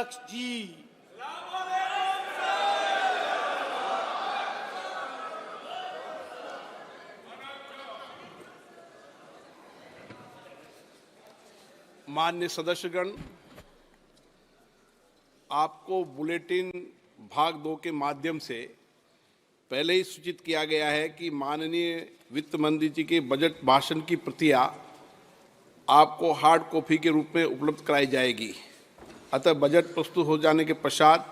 अध्यक्ष जी। माननीय सदस्यगण, आपको बुलेटिन भाग 2 के माध्यम से पहले ही सूचित किया गया है कि माननीय वित्त मंत्री जी के बजट भाषण की प्रतियां आपको हार्ड कॉपी के रूप में उपलब्ध कराई जाएगी। अतः बजट प्रस्तुत हो जाने के पश्चात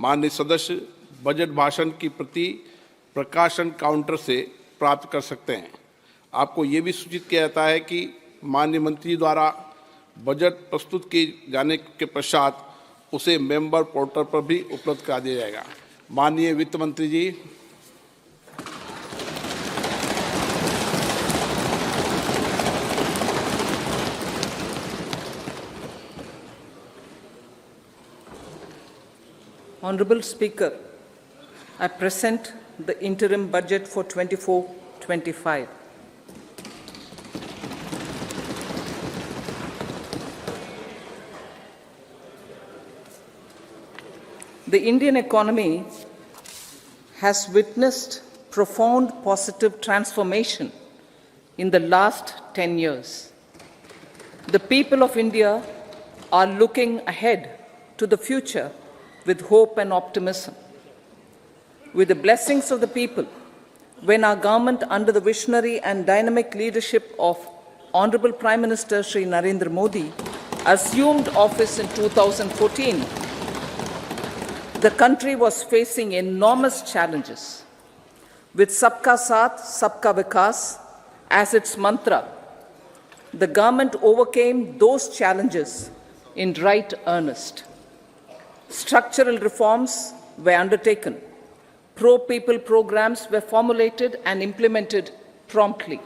माननीय सदस्य बजट भाषण की प्रति प्रकाशन काउंटर से प्राप्त कर सकते हैं। आपको ये भी सूचित किया जाता है कि माननीय मंत्री द्वारा बजट प्रस्तुत किए जाने के पश्चात उसे मेंबर पोर्टल पर भी उपलब्ध करा दिया जाएगा। माननीय वित्त मंत्री जी। Honorable Speaker, I present the interim budget for 24-25. The Indian economy has witnessed profound positive transformation in the last 10 years. The people of India are looking ahead to the future with hope and optimism. With the blessings of the people, when our government, under the visionary and dynamic leadership of Honorable Prime Minister Shri Narendra Modi, assumed office in 2014, the country was facing enormous challenges. With Sabka Saath, Sabka Vikas as its mantra, the government overcame those challenges in right earnest. Structural reforms were undertaken. Pro-people programs were formulated and implemented promptly.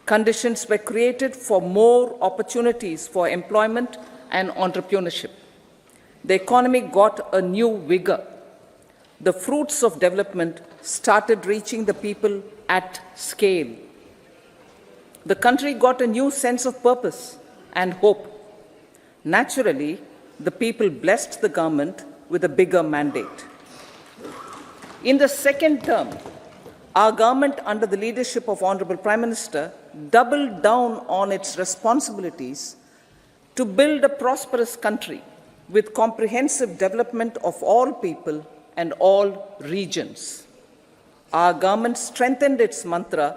Conditions were created for more opportunities for employment and entrepreneurship. The economy got a new vigor. The fruits of development started reaching the people at scale. The country got a new sense of purpose and hope. Naturally, the people blessed the government with a bigger mandate. In the second term, our government, under the leadership of Honorable Prime Minister, doubled down on its responsibilities to build a prosperous country with comprehensive development of all people and all regions. Our government strengthened its mantra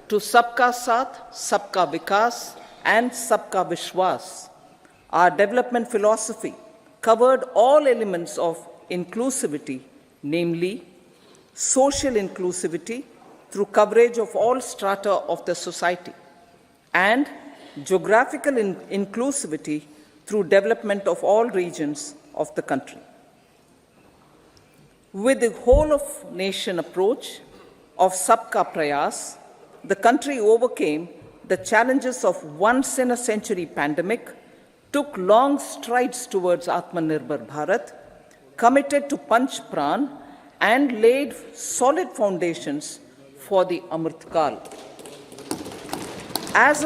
to Sabka Saath, Sabka Vikas and Sabka Vishwas. Our development philosophy covered all elements of inclusivity, namely social inclusivity through coverage of all strata of the society, and geographical inclusivity through development of all regions of the country. With the whole of nation approach of Sabka Prayas, the country overcame the challenges of once in a century pandemic, took long strides towards Atmanirbhar Bharat, committed to Panch Pran, and laid solid foundations for the Amrit Kal. As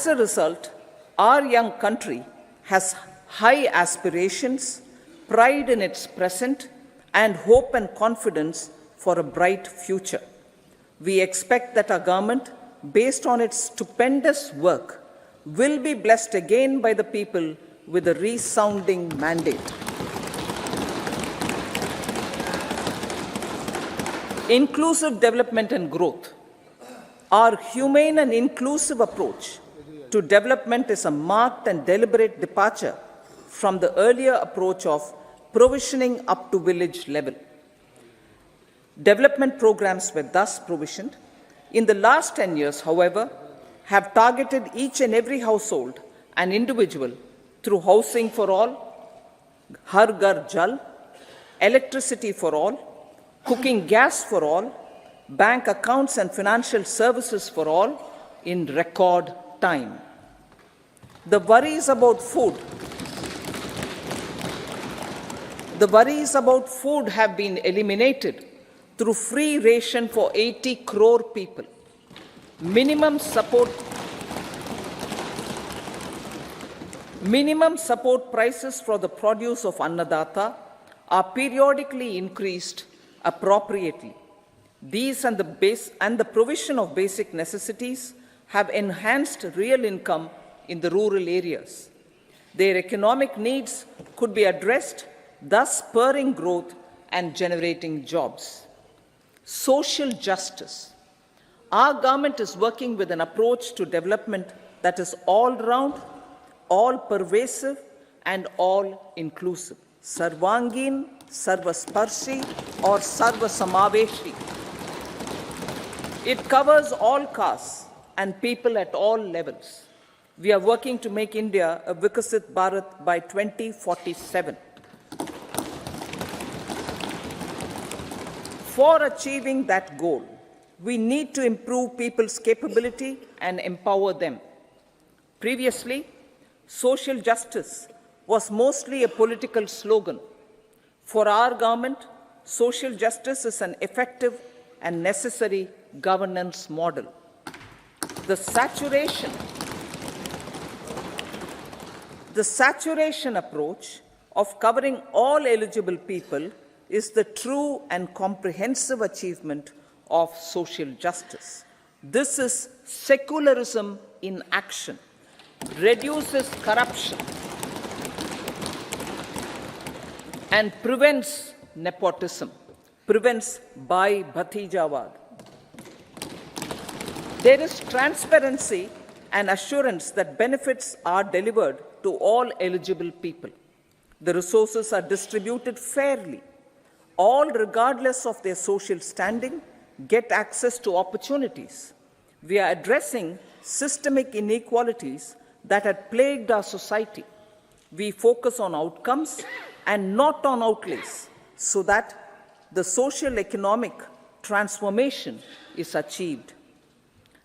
a result, our young country has high aspirations, pride in its present, and hope and confidence for a bright future. We expect that our government, based on its stupendous work, will be blessed again by the people with a resounding mandate. Inclusive development and growth. Our humane and inclusive approach to development is a marked and deliberate departure from the earlier approach of provisioning up to village level. Development programs were thus provisioned. In the last 10 years, however, have targeted each and every household and individual through housing for all, Har Ghar Jal, electricity for all, cooking gas for all, bank accounts and financial services for all in record time. The worries about food have been eliminated through free ration for 80 crore people. Minimum support prices for the produce of Annadata are periodically increased appropriately. These and the provision of basic necessities have enhanced real income in the rural areas. Their economic needs could be addressed, thus spurring growth and generating jobs. Social justice. Our government is working with an approach to development that is all-round, all-pervasive, and all-inclusive. Sarvangin, Sarvasparshi, or Sarvasamaveshi. It covers all castes and people at all levels. We are working to make India a Vikasit Bharat by 2047. For achieving that goal, we need to improve people's capability and empower them. Previously, social justice was mostly a political slogan. For our government, social justice is an effective and necessary governance model. The saturation approach of covering all eligible people is the true and comprehensive achievement of social justice. This is secularism in action, reduces corruption, and prevents nepotism, prevents Bhai Bhatijawad. There is transparency and assurance that benefits are delivered to all eligible people. The resources are distributed fairly. All, regardless of their social standing, get access to opportunities. We are addressing systemic inequalities that had plagued our society. We focus on outcomes and not on outlays so that the social economic transformation is achieved.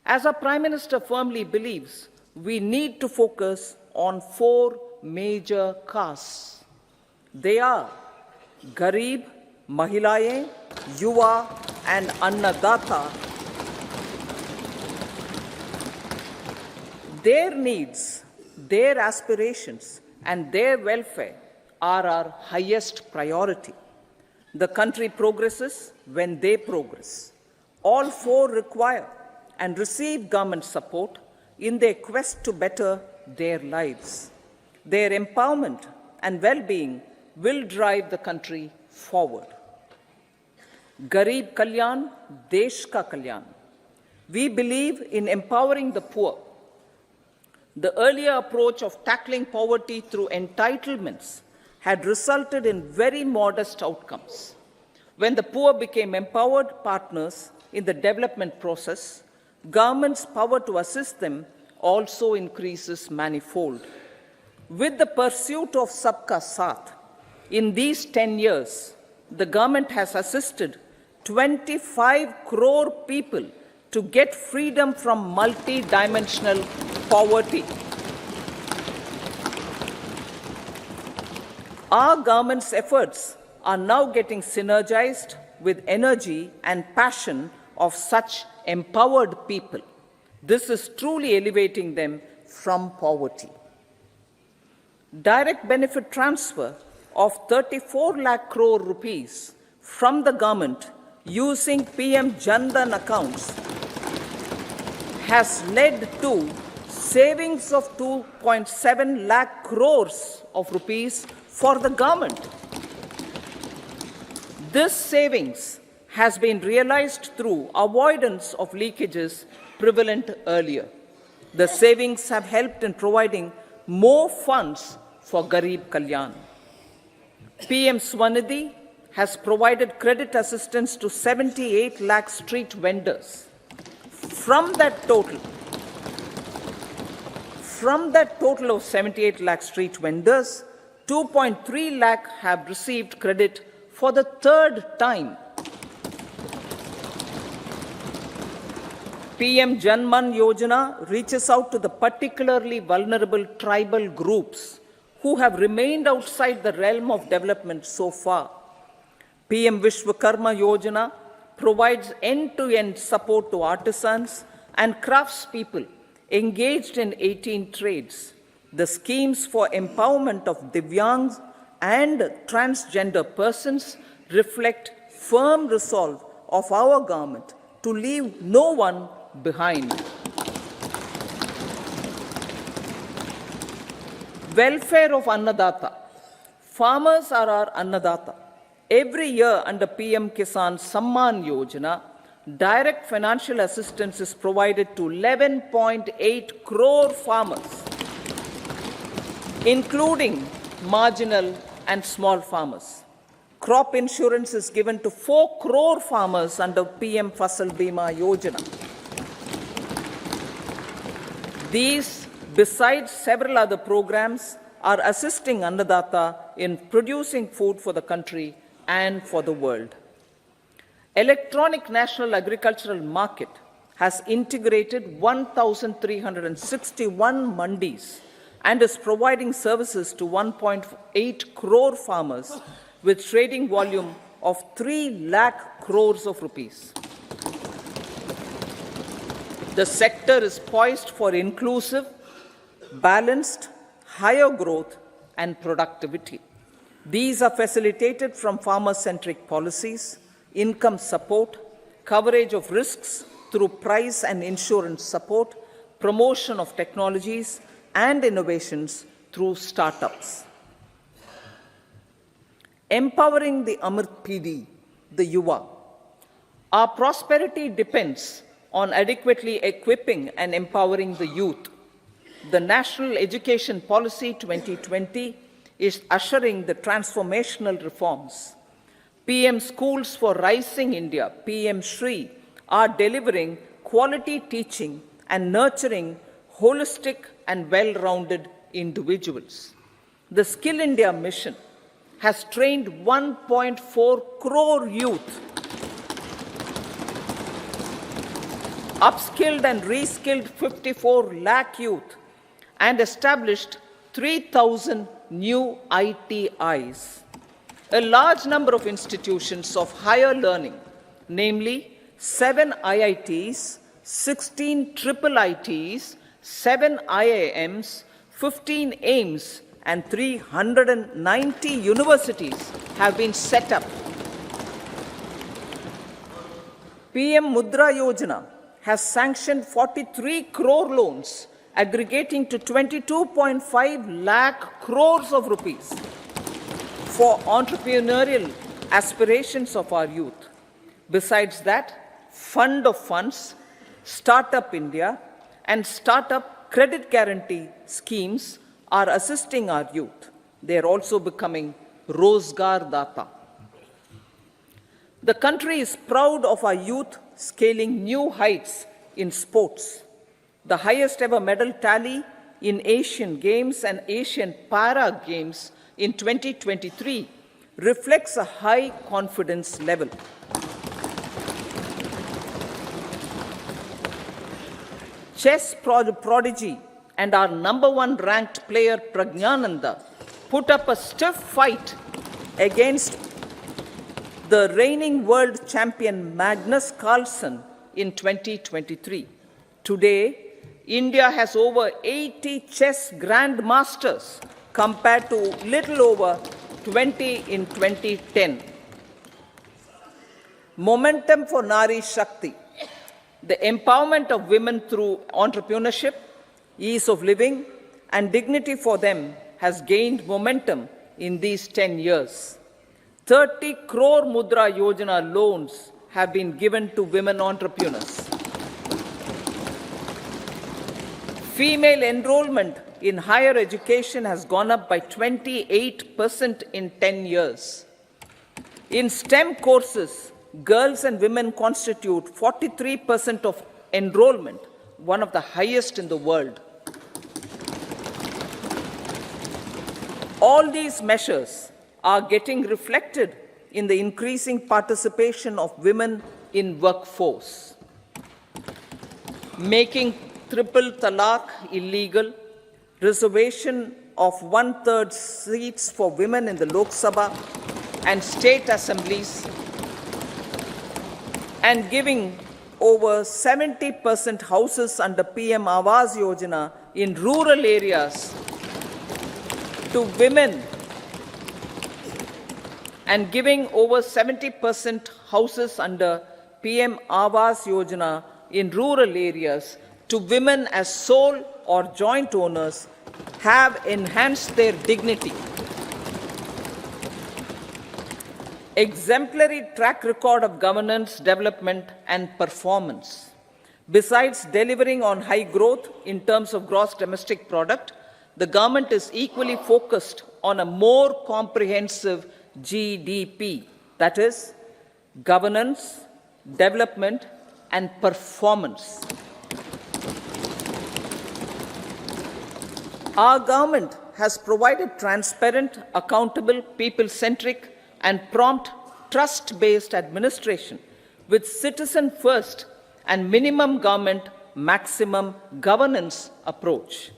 As our Prime Minister firmly believes, we need to focus on 4 major castes. They are Garib, Mahilaye, Yuva, and Annadata. Their needs, their aspirations, and their welfare are our highest priority. The country progresses when they progress. All 4 require and receive government support in their quest to better their lives. Their empowerment and well-being will drive the country forward. Garib Kalyan, Desh Ka Kalyan. We believe in empowering the poor. The earlier approach of tackling poverty through entitlements had resulted in very modest outcomes. When the poor became empowered partners in the development process, government's power to assist them also increases manifold. With the pursuit of Sabka Saath, in these 10 years, the government has assisted 25 crore people to get freedom from multi-dimensional poverty. Our government's efforts are now getting synergized with energy and passion of such empowered people. This is truly elevating them from poverty. Direct benefit transfer of 34 lakh crore rupees from the government using PM Jan Dhan accounts has led to savings of 2.7 lakh crores of rupees for the government. This savings has been realized through avoidance of leakages prevalent earlier. The savings have helped in providing more funds for Garib Kalyan. PM Swanidhi has provided credit assistance to 78 lakh street vendors. From that total of 78 lakh street vendors, 2.3 lakh have received credit for the 3rd time. PM Janman Yojana reaches out to the particularly vulnerable tribal groups who have remained outside the realm of development so far. PM Vishwakarma Yojana provides end-to-end support to artisans and craftspeople engaged in 18 trades. The schemes for empowerment of Divyangs and transgender persons reflect firm resolve of our government to leave no one behind. Welfare of Annadata. Farmers are our Annadata. Every year under PM Kisan Samman Yojana, direct financial assistance is provided to 11.8 crore farmers, including marginal and small farmers. Crop insurance is given to 4 crore farmers under PM Fasal Bima Yojana. These, besides several other programs, are assisting Annadata in producing food for the country and for the world. Electronic National Agricultural Market has integrated 1,361 mandis and is providing services to 1.8 crore farmers with trading volume of 3 lakh crores of rupees. The sector is poised for inclusive, balanced, higher growth and productivity. These are facilitated from farmer-centric policies, income support, coverage of risks through price and insurance support, promotion of technologies and innovations through startups. Empowering the Amrit PD, the Yuva. Our prosperity depends on adequately equipping and empowering the youth. The National Education Policy 2020 is ushering the transformational reforms. PM Schools for Rising India, PM Shri, are delivering quality teaching and nurturing holistic and well-rounded individuals. The Skill India mission has trained 1.4 crore youth, upskilled and reskilled 54 lakh youth, and established 3,000 new ITIs. A large number of institutions of higher learning, namely 7 IITs, 16 triple ITs, 7 IIMs, 15 AIMS, and 390 universities have been set up. PM Mudra Yojana has sanctioned 43 crore loans aggregating to 22.5 lakh crores of rupees for entrepreneurial aspirations of our youth. Besides that, Fund of Funds, Startup India, and Startup Credit Guarantee schemes are assisting our youth. They are also becoming Rozgar Data. The country is proud of our youth scaling new heights in sports. The highest ever medal tally in Asian Games and Asian Para Games in 2023 reflects a high confidence level. Chess prodigy and our #1 ranked player Pragnananda put up a stiff fight against the reigning world champion Magnus Carlsen in 2023. Today, India has over 80 chess grandmasters compared to little over 20 in 2010. Momentum for Nari Shakti. The empowerment of women through entrepreneurship, ease of living, and dignity for them has gained momentum in these 10 years. 30 crore Mudra Yojana loans have been given to women entrepreneurs. Female enrollment in higher education has gone up by 28% in 10 years. In STEM courses, girls and women constitute 43% of enrollment, one of the highest in the world. All these measures are getting reflected in the increasing participation of women in workforce. Making triple talaq illegal, reservation of 1/3 seats for women in the Lok Sabha and state assemblies, and giving over 70% houses under PM Awas Yojana in rural areas to women and giving over 70% houses under PM Awas Yojana in rural areas to women as sole or joint owners have enhanced their dignity. Exemplary track record of governance, development, and performance. Besides delivering on high growth in terms of gross domestic product, the government is equally focused on a more comprehensive GDP, that is, governance, development, and performance. Our government has provided transparent, accountable, people-centric, and prompt, trust-based administration with citizen-first and minimum government, maximum governance approach.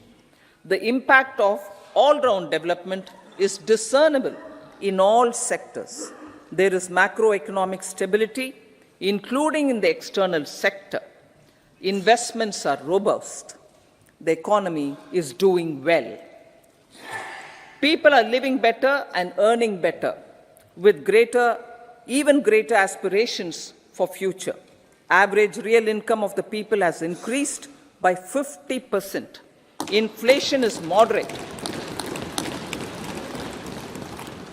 The impact of all-round development is discernible in all sectors. There is macroeconomic stability, including in the external sector. Investments are robust. The economy is doing well. People are living better and earning better, with even greater aspirations for future. Average real income of the people has increased by 50%. Inflation is moderate.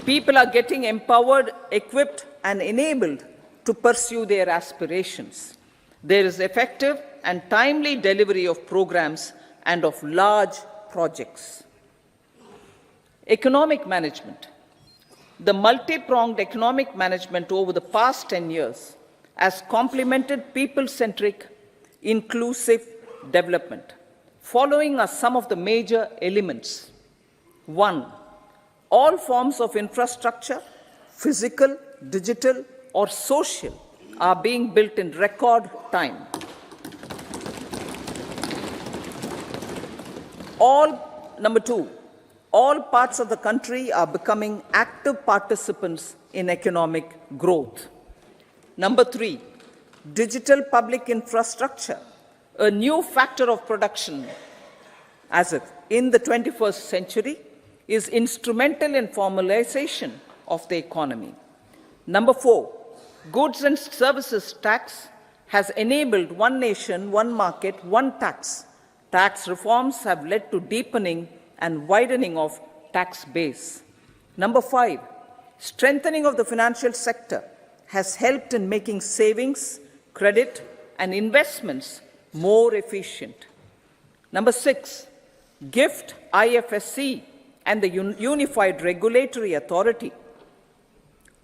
People are getting empowered, equipped, and enabled to pursue their aspirations. There is effective and timely delivery of programs and of large projects. Economic management. The multi-pronged economic management over the past 10 years has complemented people-centric, inclusive development. Following are some of the major elements. 1. All forms of infrastructure, physical, digital, or social, are being built in record time. Number 2, all parts of the country are becoming active participants in economic growth. Number 3, digital public infrastructure, a new factor of production in the 21st century, is instrumental in formalization of the economy. Number 4, goods and services tax has enabled one nation, one market, one tax. Tax reforms have led to deepening and widening of tax base. Number 5, strengthening of the financial sector has helped in making savings, credit, and investments more efficient. Number 6, GIFT, IFSC, and the Unified Regulatory Authority,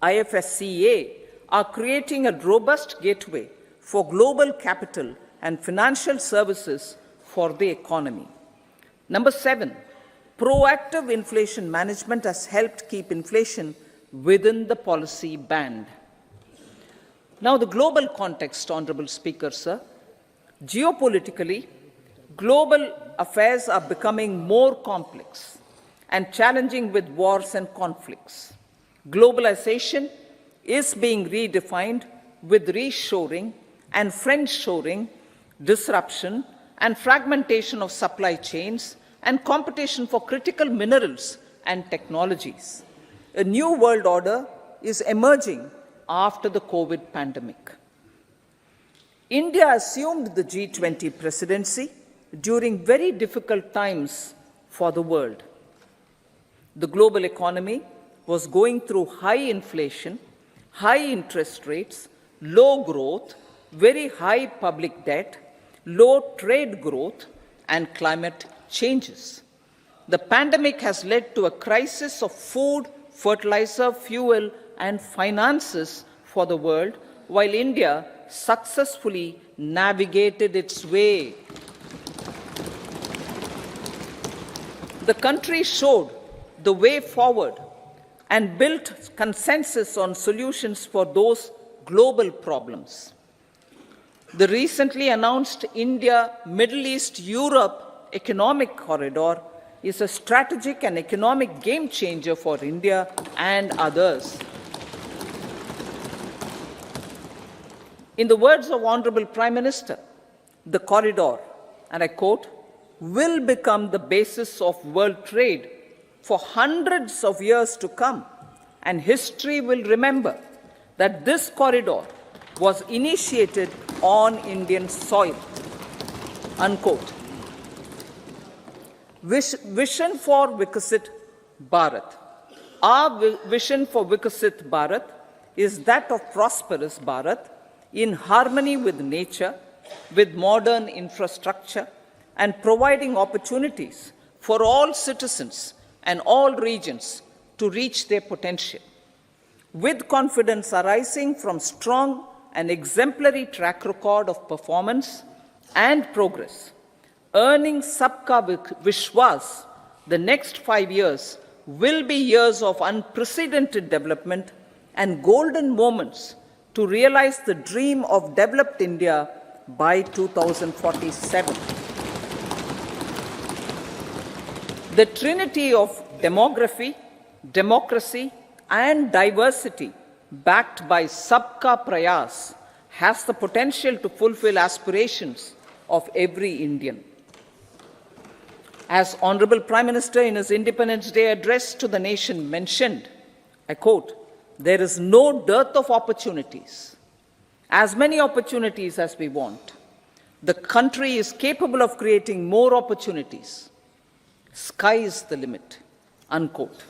IFSCA, are creating a robust gateway for global capital and financial services for the economy. Number 7, proactive inflation management has helped keep inflation within the policy band. Now, the global context, Honorable Speaker, sir. Geopolitically, global affairs are becoming more complex and challenging with wars and conflicts. Globalization is being redefined with reshoring and friendshoring, disruption and fragmentation of supply chains, and competition for critical minerals and technologies. A new world order is emerging after the COVID pandemic. India assumed the G20 presidency during very difficult times for the world. The global economy was going through high inflation, high interest rates, low growth, very high public debt, low trade growth, and climate changes. The pandemic has led to a crisis of food, fertilizer, fuel, and finances for the world, while India successfully navigated its way. The country showed the way forward and built consensus on solutions for those global problems. The recently announced India-Middle East-Europe economic corridor is a strategic and economic game changer for India and others. In the words of Honorable Prime Minister, the corridor, and I quote, will become the basis of world trade for hundreds of years to come, and history will remember that this corridor was initiated on Indian soil. Unquote. Vision for Vikasit Bharat. Our vision for Vikasit Bharat is that of prosperous Bharat in harmony with nature, with modern infrastructure, and providing opportunities for all citizens and all regions to reach their potential. With confidence arising from strong and exemplary track record of performance and progress, earning Sabka Vishwas, the next 5 years will be years of unprecedented development and golden moments to realize the dream of developed India by 2047. The trinity of demography, democracy, and diversity backed by Sabka Prayas has the potential to fulfill aspirations of every Indian. As Honorable Prime Minister in his Independence Day address to the nation mentioned, I quote, "There is no dearth of opportunities, as many opportunities as we want. The country is capable of creating more opportunities. Sky is the limit." Unquote.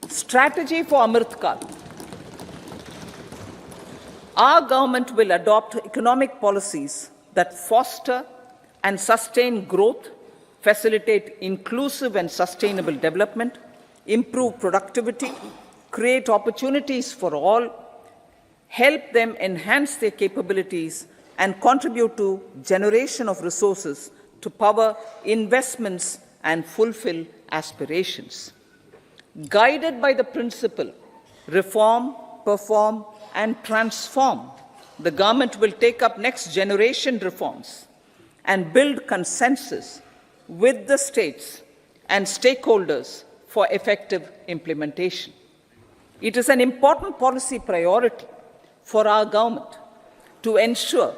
Strategy for Amrit Kal. Our government will adopt economic policies that foster and sustain growth, facilitate inclusive and sustainable development, improve productivity, create opportunities for all, help them enhance their capabilities, and contribute to generation of resources to power investments and fulfill aspirations. Guided by the principle, reform, perform, and transform, the government will take up next generation reforms and build consensus with the states and stakeholders for effective implementation. It is an important policy priority for our government to ensure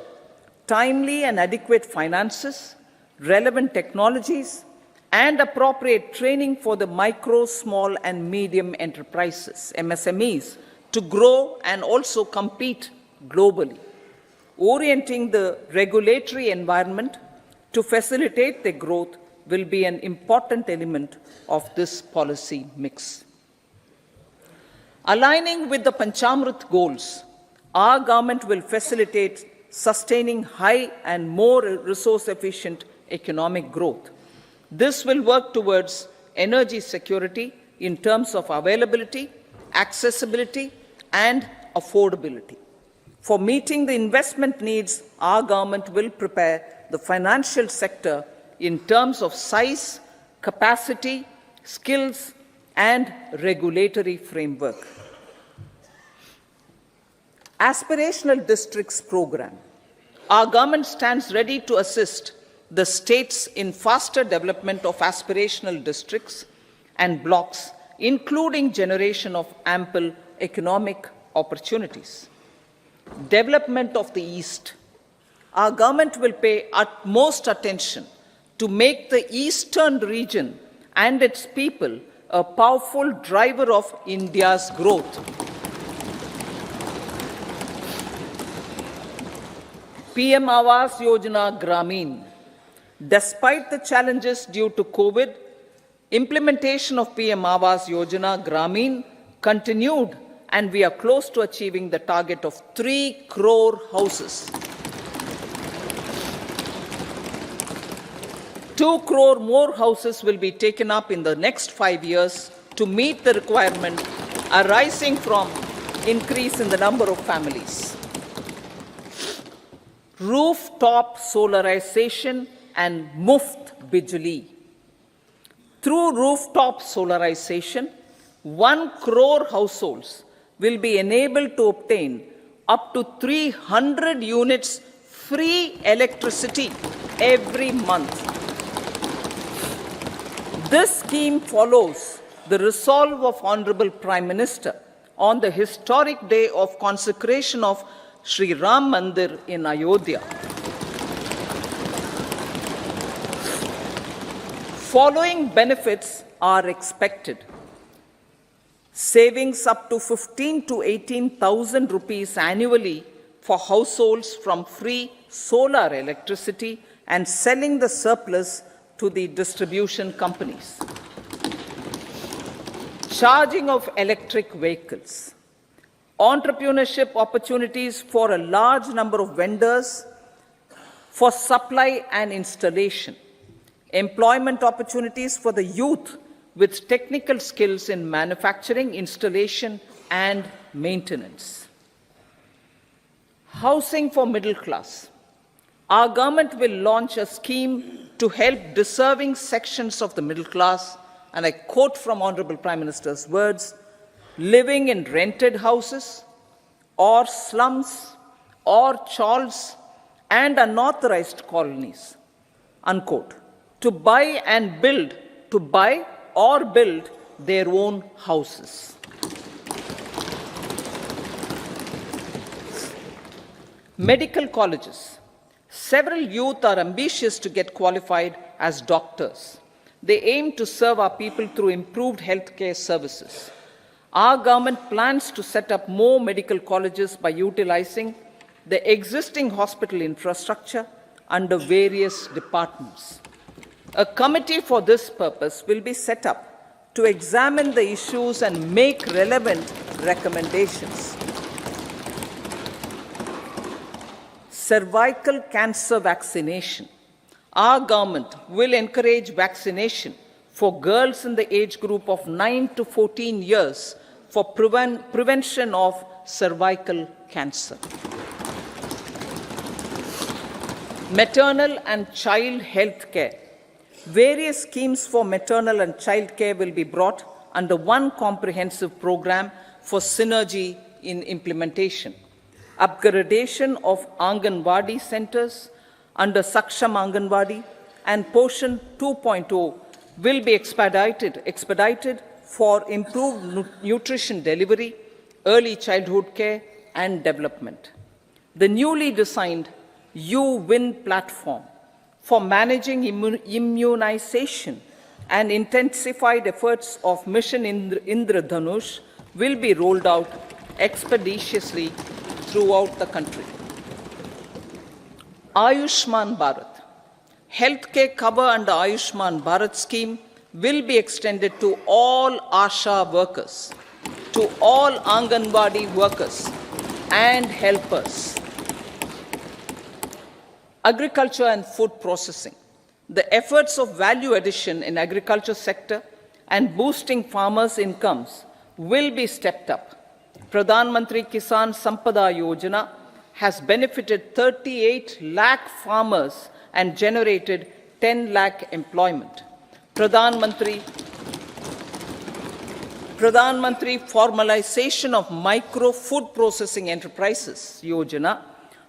timely and adequate finances, relevant technologies, and appropriate training for the micro, small, and medium enterprises, MSMEs, to grow and also compete globally. Orienting the regulatory environment to facilitate their growth will be an important element of this policy mix. Aligning with the Panchamrit goals, our government will facilitate sustaining high and more resource-efficient economic growth. This will work towards energy security in terms of availability, accessibility, and affordability. For meeting the investment needs, our government will prepare the financial sector in terms of size, capacity, skills, and regulatory framework. Aspirational Districts Program. Our government stands ready to assist the states in faster development of aspirational districts and blocks, including generation of ample economic opportunities. Development of the East. Our government will pay utmost attention to make the eastern region and its people a powerful driver of India's growth. PM Awas Yojana Grameen. Despite the challenges due to COVID, implementation of PM Awas Yojana Grameen continued, and we are close to achieving the target of 3 crore houses. 2 crore more houses will be taken up in the next 5 years to meet the requirement arising from increase in the number of families. Rooftop solarization and Muft Bijli. Through rooftop solarization, 1 crore households will be enabled to obtain up to 300 units free electricity every month. This scheme follows the resolve of Honorable Prime Minister on the historic day of consecration of Sri Ram Mandir in Ayodhya. Following benefits are expected. Savings up to 15 to 18,000 rupees annually for households from free solar electricity and selling the surplus to the distribution companies. Charging of electric vehicles. Entrepreneurship opportunities for a large number of vendors for supply and installation. Employment opportunities for the youth with technical skills in manufacturing, installation, and maintenance. Housing for middle class. Our government will launch a scheme to help deserving sections of the middle class, and I quote from Honorable Prime Minister's words, living in rented houses or slums or chawls and unauthorized colonies, unquote, to buy or build their own houses. Medical colleges. Several youth are ambitious to get qualified as doctors. They aim to serve our people through improved healthcare services. Our government plans to set up more medical colleges by utilizing the existing hospital infrastructure under various departments. A committee for this purpose will be set up to examine the issues and make relevant recommendations. Cervical cancer vaccination. Our government will encourage vaccination for girls in the age group of 9 to 14 years for prevention of cervical cancer. Maternal and child health care. Various schemes for maternal and child care will be brought under one comprehensive program for synergy in implementation. Upgradation of Anganwadi centers under Saksham Anganwadi and Poshan 2.0 will be expedited for improved nutrition delivery, early childhood care and development. The newly designed U-Win platform for managing immunization and intensified efforts of Mission Indradhanush will be rolled out expeditiously throughout the country. Ayushman Bharat. Healthcare cover under Ayushman Bharat scheme will be extended to all ASHA workers, to all Anganwadi workers and helpers. Agriculture and food processing. The efforts of value addition in agriculture sector and boosting farmers' incomes will be stepped up. Pradhan Mantri Kisan Sampada Yojana has benefited 38 lakh farmers and generated 10 lakh employment. Pradhan Mantri Formalization of Micro Food Processing Enterprises Yojana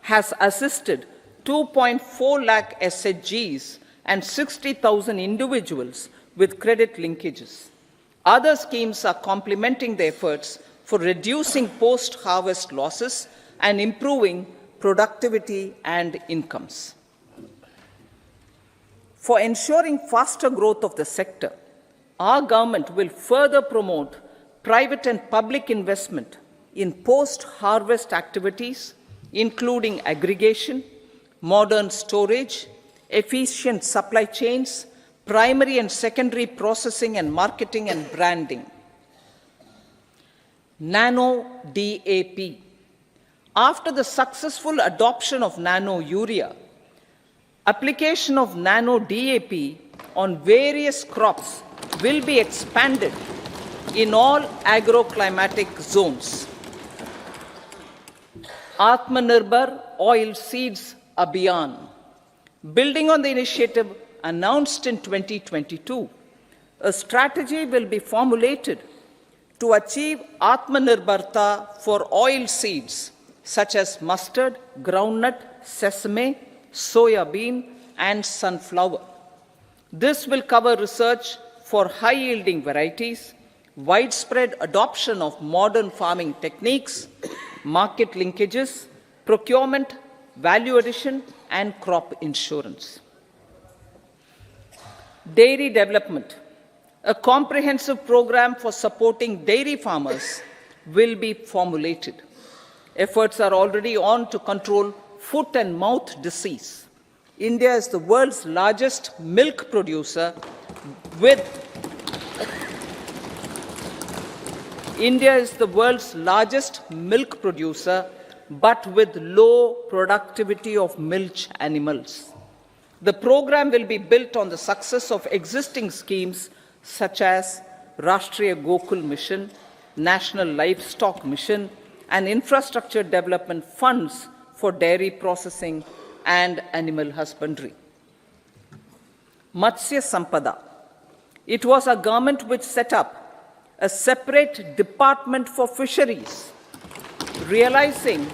has assisted 2.4 lakh SHGs and 60,000 individuals with credit linkages. Other schemes are complementing the efforts for reducing post-harvest losses and improving productivity and incomes. For ensuring faster growth of the sector, our government will further promote private and public investment in post-harvest activities, including aggregation, modern storage, efficient supply chains, primary and secondary processing and marketing and branding. Nano DAP. After the successful adoption of nano urea, application of nano DAP on various crops will be expanded in all agroclimatic zones. Atmanirbhar Oil Seeds Abhiyan. Building on the initiative announced in 2022, a strategy will be formulated to achieve Atmanirbharta for oil seeds such as mustard, groundnut, sesame, soya bean, and sunflower. This will cover research for high-yielding varieties, widespread adoption of modern farming techniques, market linkages, procurement, value addition, and crop insurance. Dairy development. A comprehensive program for supporting dairy farmers will be formulated. Efforts are already on to control foot and mouth disease. India is the world's largest milk producer with India is the world's largest milk producer, but with low productivity of milch animals. The program will be built on the success of existing schemes such as Rashtriya Gokul Mission, National Livestock Mission, and infrastructure development funds for dairy processing and animal husbandry. Matsya Sampada. It was our government which set up a separate department for fisheries, realizing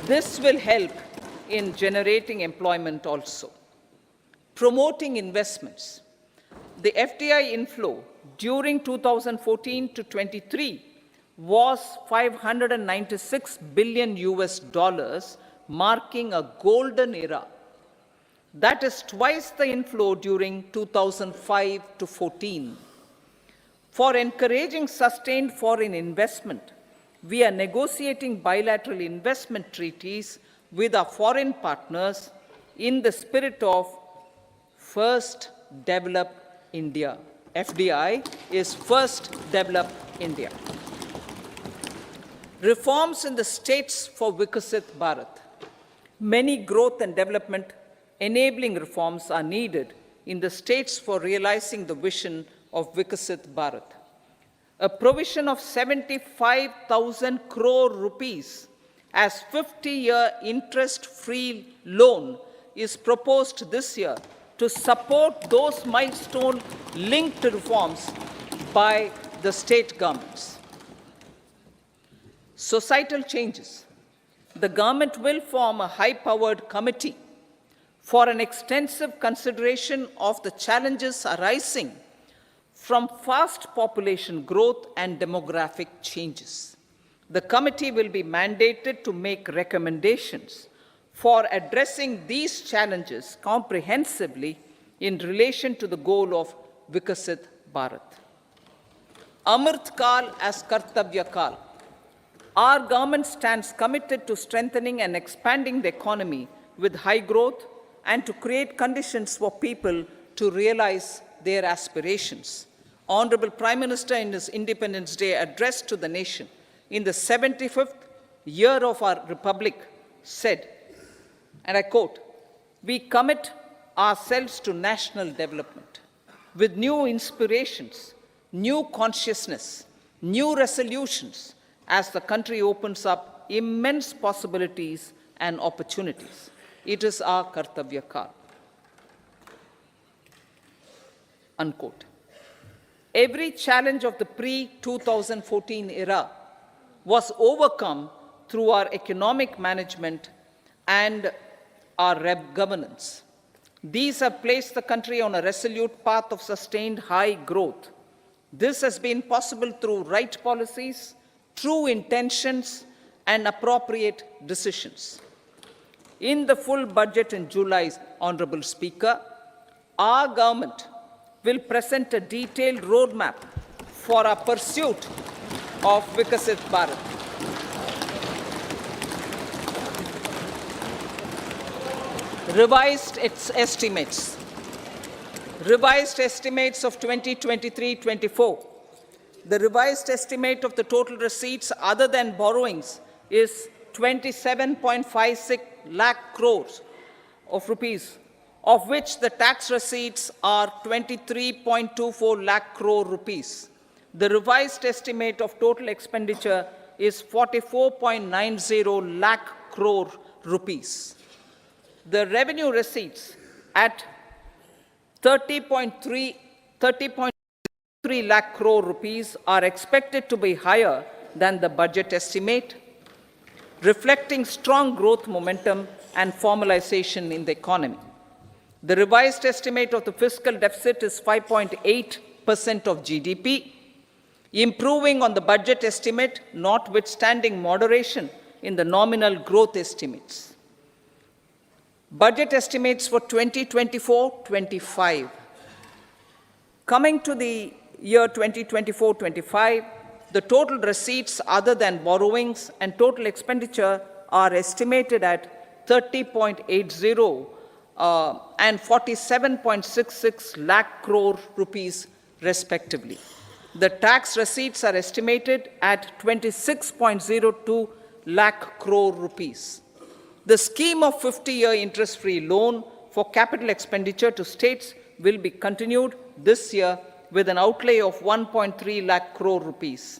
this will help in generating employment also. Promoting investments. The FDI inflow during 2014 to 23 was $596 billion, marking a golden era. That is twice the inflow during 2005 to 14. For encouraging sustained foreign investment, we are negotiating bilateral investment treaties with our foreign partners in the spirit of First Develop India. FDI is First Develop India. Reforms in the states for Vikasit Bharat. Many growth and development enabling reforms are needed in the states for realizing the vision of Vikasit Bharat. A provision of 75,000 crore rupees as 50-year interest-free loan is proposed this year to support those milestone-linked reforms by the state governments. Societal changes. The government will form a high-powered committee for an extensive consideration of the challenges arising from fast population growth and demographic changes. The committee will be mandated to make recommendations for addressing these challenges comprehensively in relation to the goal of Vikasit Bharat. Amrit Kal as Kartavya Kal. Our government stands committed to strengthening and expanding the economy with high growth and to create conditions for people to realize their aspirations. Honorable Prime Minister, in his Independence Day address to the nation in the 75th year of our Republic, said, and I quote, "We commit ourselves to national development with new inspirations, new consciousness, new resolutions as the country opens up immense possibilities and opportunities. It is our Kartavya Kal." Unquote. Every challenge of the pre-2014 era was overcome through our economic management and our governance. These have placed the country on a resolute path of sustained high growth. This has been possible through right policies, true intentions, and appropriate decisions. In the full budget in July, Honorable Speaker, our government will present a detailed roadmap for our pursuit of Vikasit Bharat. Revised estimates. Revised estimates of 2023-24. The revised estimate of the total receipts other than borrowings is 27.56 lakh crores of rupees, of which the tax receipts are 23.24 lakh crore rupees. The revised estimate of total expenditure is 44.90 lakh crore rupees. The revenue receipts at 30.3 lakh crore rupees are expected to be higher than the budget estimate, reflecting strong growth momentum and formalization in the economy. The revised estimate of the fiscal deficit is 5.8% of GDP, improving on the budget estimate, notwithstanding moderation in the nominal growth estimates. Budget estimates for 2024-25. Coming to the year 2024-25, the total receipts other than borrowings and total expenditure are estimated at 30.80 and 47.66 lakh crore rupees respectively. The tax receipts are estimated at 26.02 lakh crore rupees. The scheme of 50-year interest-free loan for capital expenditure to states will be continued this year with an outlay of 1.3 lakh crore rupees.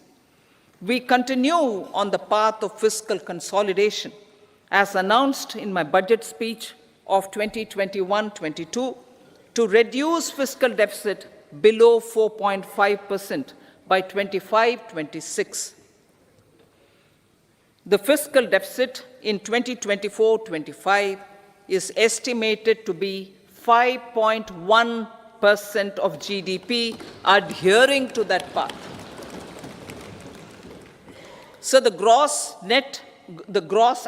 We continue on the path of fiscal consolidation, as announced in my budget speech of 2021-22, to reduce fiscal deficit below 4.5% by 25-26. The fiscal deficit in 2024-25 is estimated to be 5.1% of GDP, adhering to that path. So the gross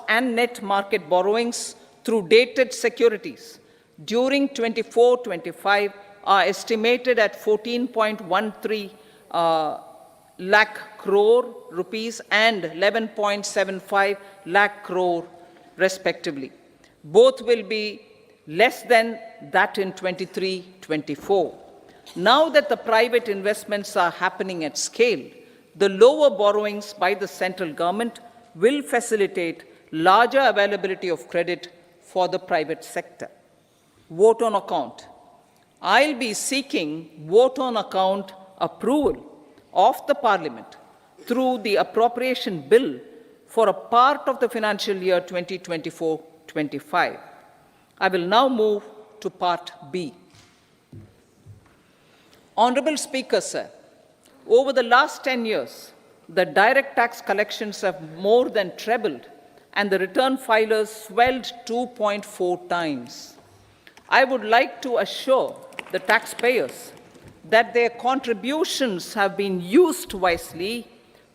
and net market borrowings through dated securities during 24-25 are estimated at 14.13 lakh crore rupees and 11.75 lakh crore respectively. Both will be less than that in 23-24. Now that the private investments are happening at scale, the lower borrowings by the central government will facilitate larger availability of credit for the private sector. Vote on account. I'll be seeking vote on account approval of the Parliament through the appropriation bill for a part of the financial year 2024-25. I will now move to Part B. Honorable Speaker, sir, over the last 10 years, the direct tax collections have more than trebled and the return filers swelled 2.4 times. I would like to assure the taxpayers that their contributions have been used wisely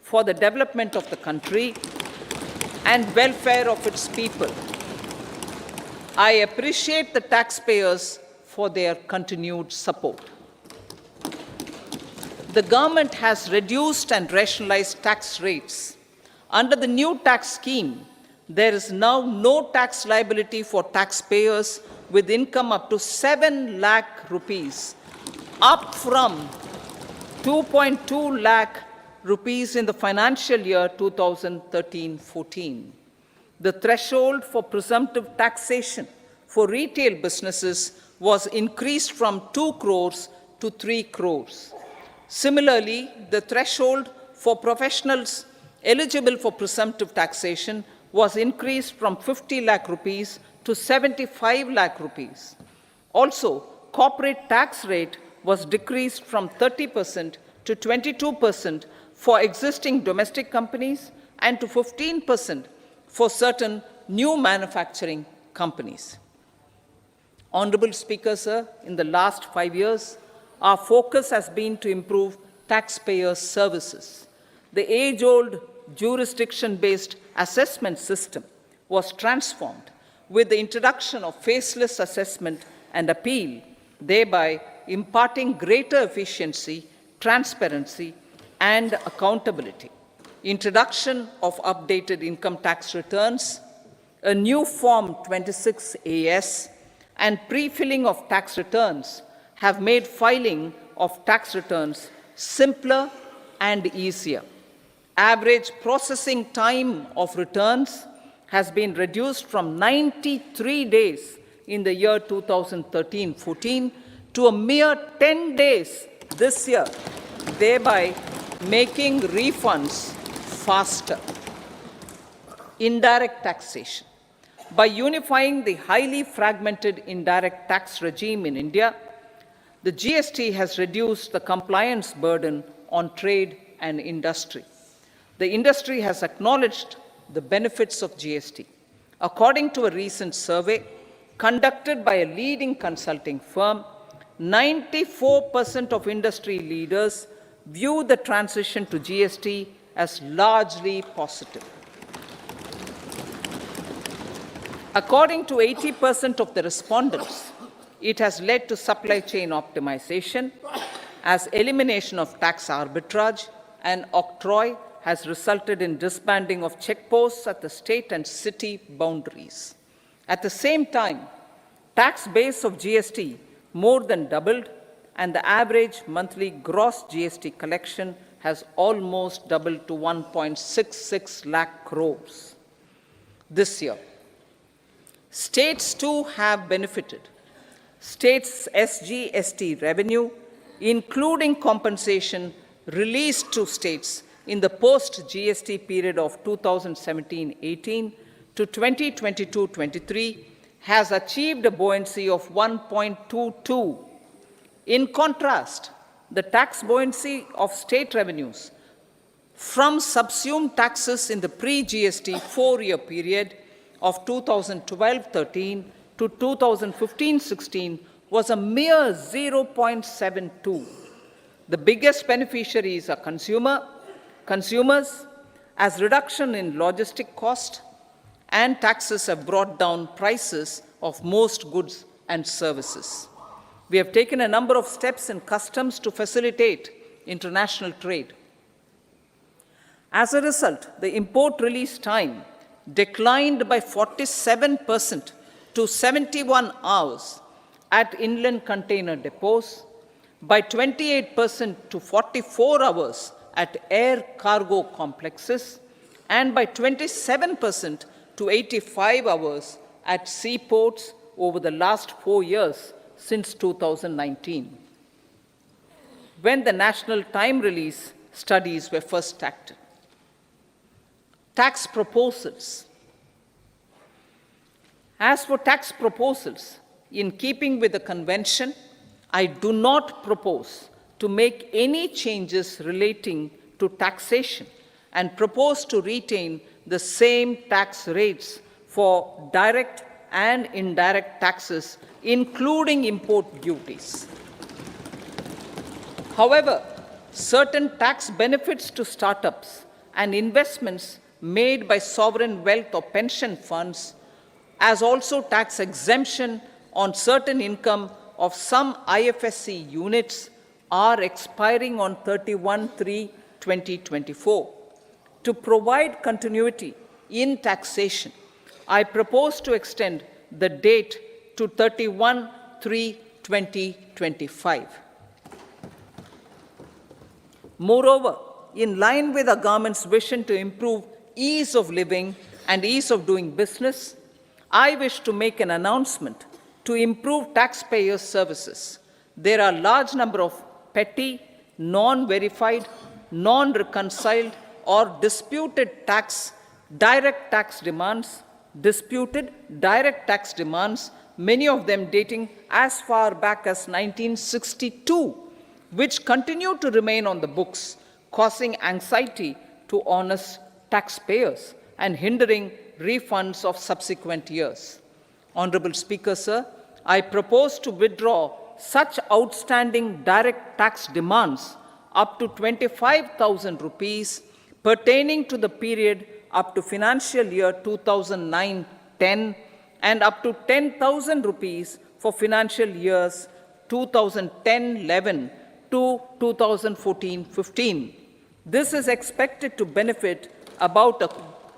for the development of the country and welfare of its people. I appreciate the taxpayers for their continued support. The government has reduced and rationalized tax rates. Under the new tax scheme, there is now no tax liability for taxpayers with income up to 7 lakh rupees, up from 2.2 lakh rupees in the financial year 2013-14. The threshold for presumptive taxation for retail businesses was increased from 2 crores to 3 crores. Similarly, the threshold for professionals eligible for presumptive taxation was increased from 50 lakh rupees to 75 lakh rupees. Also, corporate tax rate was decreased from 30% to 22% for existing domestic companies and to 15% for certain new manufacturing companies. Honorable Speaker, sir, in the last 5 years, our focus has been to improve taxpayer services. The age-old jurisdiction-based assessment system was transformed with the introduction of faceless assessment and appeal, thereby imparting greater efficiency, transparency, and accountability. Introduction of updated income tax returns, a new Form 26AS, and pre-filling of tax returns have made filing of tax returns simpler and easier. Average processing time of returns has been reduced from 93 days in the year 2013-14 to a mere 10 days this year, thereby making refunds faster. Indirect taxation. By unifying the highly fragmented indirect tax regime in India, the GST has reduced the compliance burden on trade and industry. The industry has acknowledged the benefits of GST. According to a recent survey conducted by a leading consulting firm, 94% of industry leaders view the transition to GST as largely positive. According to 80% of the respondents, it has led to supply chain optimization, as elimination of tax arbitrage and octroi has resulted in disbanding of checkposts at the state and city boundaries. At the same time, tax base of GST more than doubled, and the average monthly gross GST collection has almost doubled to 1.66 lakh crores this year. States too have benefited. States' SGST revenue, including compensation released to states in the post-GST period of 2017-18 to 2022-23, has achieved a buoyancy of 1.22. In contrast, the tax buoyancy of state revenues from subsumed taxes in the pre-GST four-year period of 2012-13 to 2015-16 was a mere 0.72. The biggest beneficiaries are consumers, as reduction in logistic cost and taxes have brought down prices of most goods and services. We have taken a number of steps in customs to facilitate international trade. As a result, the import release time declined by 47% to 71 hours at inland container depots, by 28% to 44 hours at air cargo complexes, and by 27% to 85 hours at seaports over the last 4 years since 2019, when the national time release studies were first started. Tax proposals. As for tax proposals, in keeping with the convention, I do not propose to make any changes relating to taxation and propose to retain the same tax rates for direct and indirect taxes, including import duties. However, certain tax benefits to startups and investments made by sovereign wealth or pension funds, as also tax exemption on certain income of some IFSC units, are expiring on 31/3/2024. To provide continuity in taxation, I propose to extend the date to 31/3/2025. Moreover, in line with our government's vision to improve ease of living and ease of doing business, I wish to make an announcement to improve taxpayers' services. There are a large number of petty, non-verified, non-reconciled, or disputed direct tax demands, many of them dating as far back as 1962, which continue to remain on the books, causing anxiety to honest taxpayers and hindering refunds of subsequent years. Honorable Speaker, sir, I propose to withdraw such outstanding direct tax demands up to 25,000 rupees pertaining to the period up to financial year 2009-10 and up to 10,000 rupees for financial years 2010-11 to 2014-15. This is expected to benefit about 1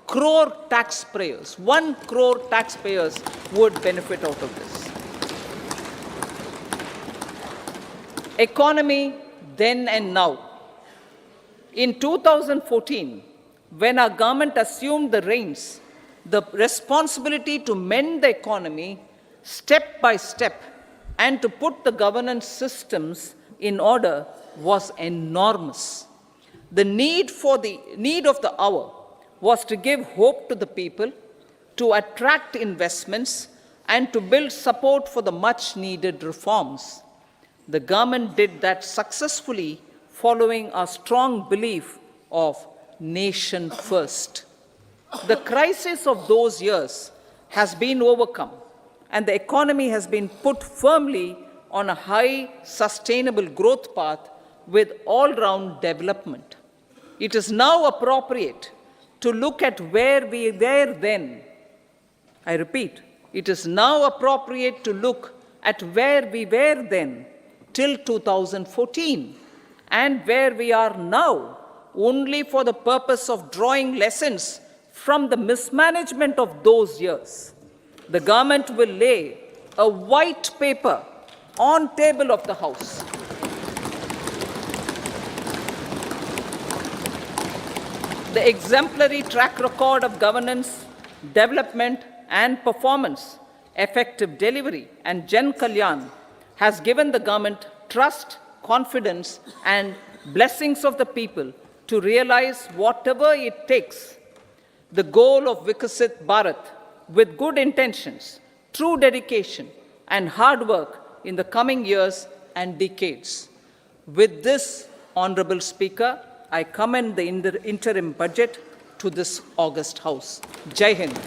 crore taxpayers. 1 crore taxpayers would benefit out of this. Economy then and now. In 2014, when our government assumed the reins, the responsibility to mend the economy step by step and to put the governance systems in order was enormous. The need of the hour was to give hope to the people, to attract investments, and to build support for the much-needed reforms. The government did that successfully, following a strong belief of nation first. The crisis of those years has been overcome, and the economy has been put firmly on a high, sustainable growth path with all-round development. It is now appropriate to look at where we were then. I repeat, it is now appropriate to look at where we were then, till 2014, and where we are now, only for the purpose of drawing lessons from the mismanagement of those years. The government will lay a white paper on table of the House. The exemplary track record of governance, development and performance, effective delivery and Jan Kalyan has given the government trust, confidence and blessings of the people to realize whatever it takes, the goal of Vikasit Bharat with good intentions, true dedication and hard work in the coming years and decades. With this, Honorable Speaker, I commend the interim budget to this august House. Jai Hind.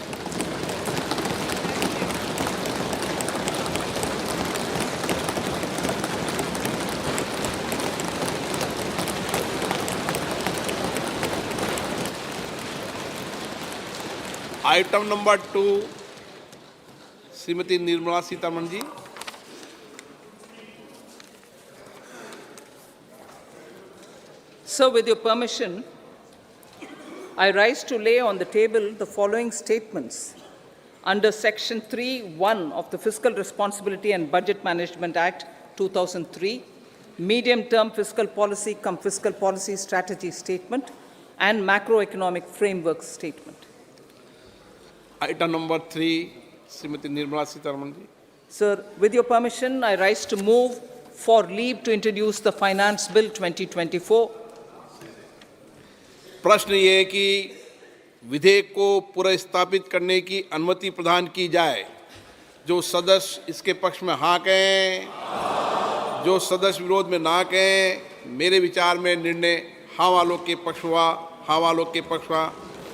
Item number 2, Shrimati Nirmala Sitharaman ji. Sir, with your permission, I rise to lay on the table the following statements. Under Section 3(1) of the Fiscal Responsibility and Budget Management Act 2003, medium-term fiscal policy cum fiscal policy strategy statement and macroeconomic framework statement. Item number 3, Shrimati Nirmala Sitharaman ji. Sir, with your permission, I rise to move for leave to introduce the Finance Bill 2024. प्रश्न ये है कि विधेयक को पुनर्स्थापित करने की अनुमति प्रदान की जाए। जो सदस्य इसके पक्ष में हाँ कहें, जो सदस्य विरोध में ना कहें। मेरे विचार में निर्णय हाँ वालों के पक्ष हुआ, हाँ वालों के पक्ष हुआ।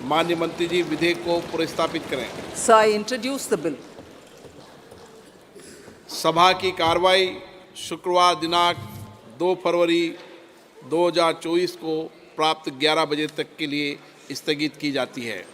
माननीय मंत्री जी, विधेयक को पुनर्स्थापित करें। Sir, I introduce the bill. सभा की कार्रवाई शुक्रवार दिनांक 2 फरवरी 2024 को प्राप्त 11 बजे तक के लिए स्थगित की जाती है।